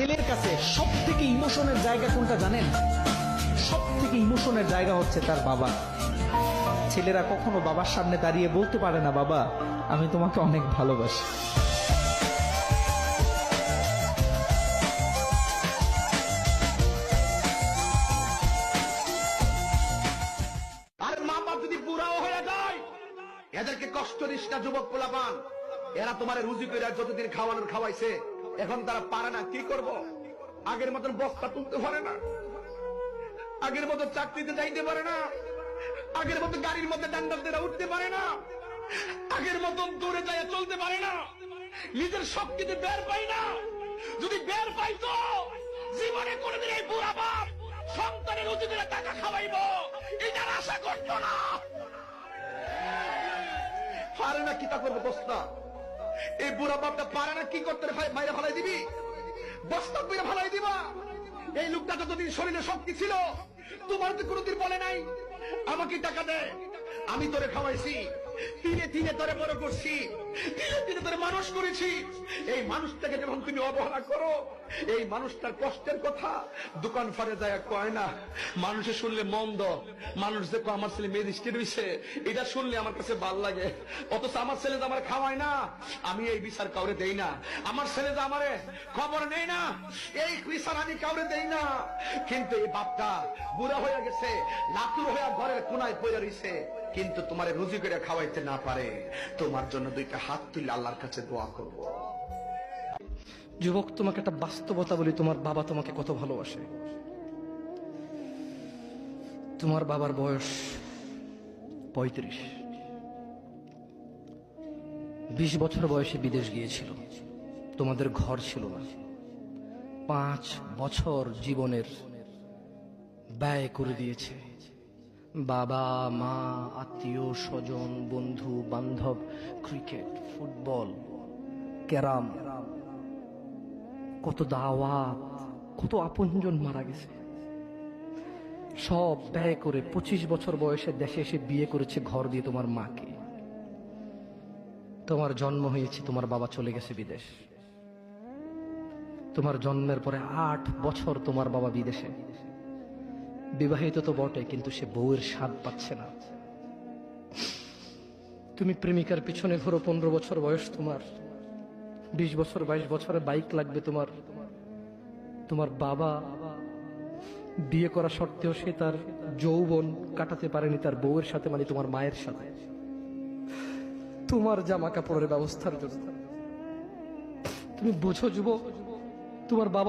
ছেলের কাছে সব থেকে ইমোশনের জায়গা কোনটা জানেন? সব থেকে ইমোশনের জায়গা হচ্ছে তার বাবা। ছেলেরা কখনো বাবার সামনে দাঁড়িয়ে বলতে পারে না, বাবা আমি তোমাকে অনেক ভালোবাসি। আর মা বাপ যদি বুড়াও হয়ে যায়, এদেরকে কষ্ট দিস না যুবক পোলাপান। এরা তোমার রুজি করে যতদিন খাওয়ানোর খাওয়াইছে, এখন তারা পারে না, কি করব? আগের মতন বস্তা তুলতে পারে না, আগের মতো চাকরিতে যাইতে পারে না, আগের মতো গাড়ির মধ্যে ডান্ডাতে উঠতে পারে না, আগের মতন দূরে যায় চলতে পারে না, নিজের শক্তিতে বের পাই না। যদি বের পাইতো, জীবনে কোনোদিন এই বুড়া বাপ সন্তানের রুজি করে টাকা খাওয়াইব এটার আশা করতো না। পারে না, কি তা করবো? বস্তা এই বুড়া বাপটা পারে না, কি করতে? বাইরে ফালাই দিবি, বস্তা করে ফালাই দিবা। এই লোকটা যতদিন শরীরে শক্তি ছিল, তোমার তো কোনোদিন বলে নাই আমাকে টাকা দে, আমি তোরে খাওয়াইছি, তিনে তিনে তোরে বড় করছি, তিনে তিনে তোরে মানুষ করেছি। এই মানুষটাকে যখন তুমি অবহেলা করো, এই মানুষটার কষ্টের কথা দোকান ফারে যায় কয় না। মানুষে শুনলে মন্দ, মানুষ দেখো আমার ছেলে ম্যাজিস্ট্রেট হইছে, এটা শুনলে আমার কাছে ভাল লাগে। অথচ আমার ছেলে তো আমার খাওয়ায় না, আমি এই বিচার কাউরে দেই না। আমার ছেলে তো আমারে খবর নেই না, এই বিচার আমি কাউরে দেই না। কিন্তু এই বাপটা বুড়া হয়ে গেছে, লাতুর হয়ে ঘরের কোনায় পড়ে রইছে, কিন্তু তোমারে রুজি করে খাওয়াইতে না পারে। তোমার জন্য দুইটা হাত তুলে আল্লাহর কাছে দোয়া করব। যুবক, তোমাকে একটা বাস্তবতা বলি, তোমার বাবা তোমাকে কত ভালোবাসে। তোমার বাবার বয়স 35, 20 বছর বয়সে বিদেশ গিয়েছিল, তোমাদের ঘর ছিল না। 5 বছর জীবনের ব্যয় করে দিয়েছে। বাবা মা, আত্মীয় স্বজন, বন্ধু বান্ধব, ক্রিকেট, ফুটবল, ক্যারাম, কত দাওয়াত, কত আপনজন মারা গেছে। সব ব্যয় করে 25 বছর বয়সে দেশে এসে বিয়ে করেছে ঘর দিয়ে তোমার মাকে। তোমার জন্ম হয়েছে, তোমার বাবা চলে গেছে বিদেশ। তোমার জন্মের পরে 8 বছর তোমার বাবা বিদেশে। বিবাহিত তো বটে, কিন্তু সে বউয়ের স্বাদ পাচ্ছে না। তুমি প্রেমিকার পিছনে ঘোরো, 15 বছর বয়স তোমার, 20 বছর 22 বছরে বাইক লাগবে তোমার। তোমার বাবা বিয়ে করা সত্ত্বেও সে তার যৌবন কাটাতে পারেনি তার বউয়ের সাথে, মানে তোমার মায়ের সাথে, তোমার জামা কাপড়ের ব্যবস্থার জন্য। তুমি বুঝো যুবক, তোমার বাবা